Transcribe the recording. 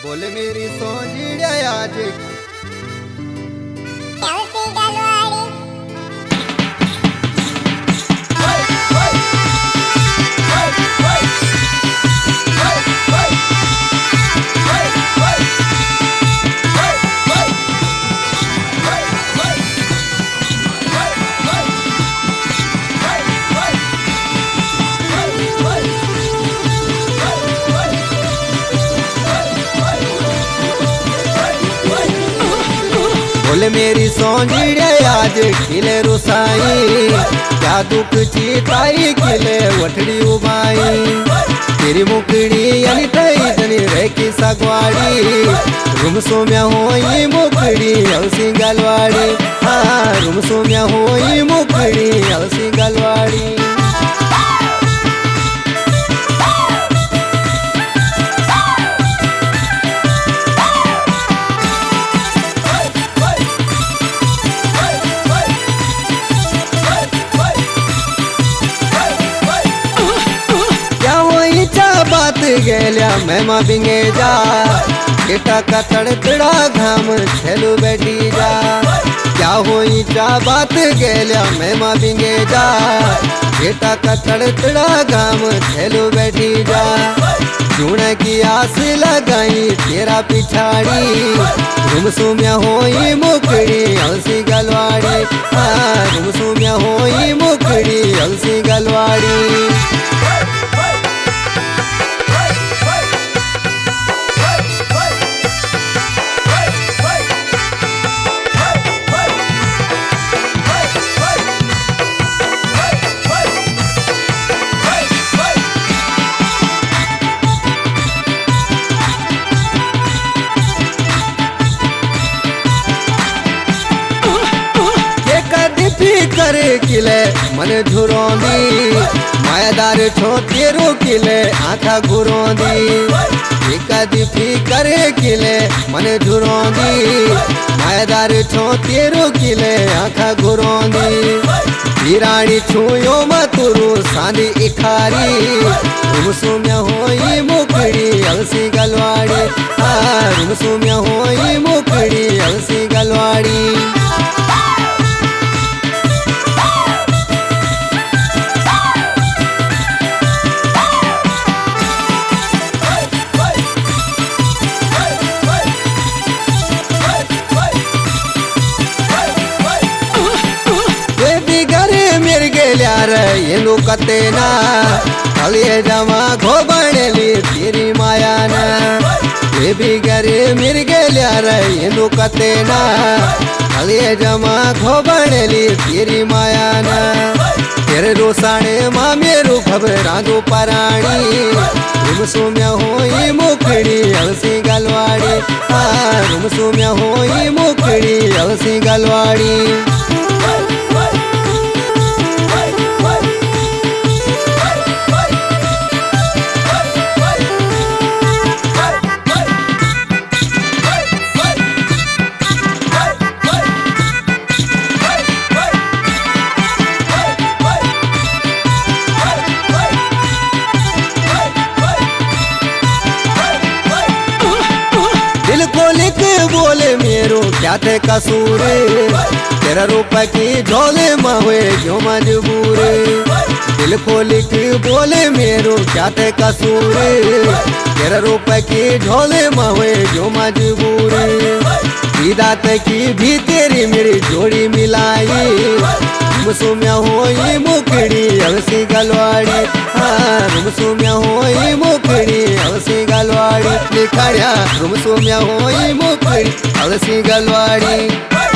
बोल मेरी सोजिया आज बोल मेरी सोजिया आज खिले रुसाई क्या दुख चीताई खिले वठड़ी उबाई तेरी मुकड़ी यानी तई जनी रे की सगवाड़ी रूम सोम्या होई मुकड़ी अलसी गलवाड़ी हाँ रूम सोम्या होई मुकड़ी अलसी गलवाड़ी बात गेल्या मैं बिंगे जा बेटा का तड़तड़ा घाम छेलू बैठी जा क्या होई चा बात गेल्या मैं बिंगे जा बेटा का तड़तड़ा घाम छेलू बैठी जा चूण की आस लगाई तेरा पिछाड़ी रूम सुम्या होई मुकड़ी अलसी गलवाड़ी हाँ रूम सुम्या होई मुकड़ी अलसी गलवाड़ी करे किले मन झुरोंदी मायादार छो तेरो किले आँखा घुरोंदी एकादी करे किले मन झुरोंदी मायादार छो तेरो किले आँखा घुरोंदी हिराणी छुयो मतुरु सांदी इखारी रूम सुम्या होई मुकड़ी अलसी गलवाड़ी हाँ रूम सुम्या होई मुकड़ी अलसी गलवाड़ी येनु कतेना कलिए जमा घोबणेली तेरी मायाना ये भी गरे मिर गेल्या रे येनु कतेना कलिए जमा घोबणेली तेरी मायाना तेरे रोसाणे मां मेरू घबरा दो पराणी रूम सुम्या होई मुकड़ी अलसी गलवाड़ी हाँ रूम सुम्या होई मुकड़ी अलसी गलवाड़ी बोले मेरो क्या थे कसूर तेरा रूप की झोले मावे क्यों मजबूर दिल को लिख बोले मेरो क्या थे कसूर तेरा रूप की झोले मावे क्यों मजबूर दात की भी तेरी मेरी जोड़ी मिलाई रूम सुम्या होई मुकड़ी अलसी गलवाड़ी हाँ रूम सुम्या होई मुकड़ी अलसी गलवाड़ी लिखाया रूम सुम्या होई मुकड़ी अलसी गलवाड़ी।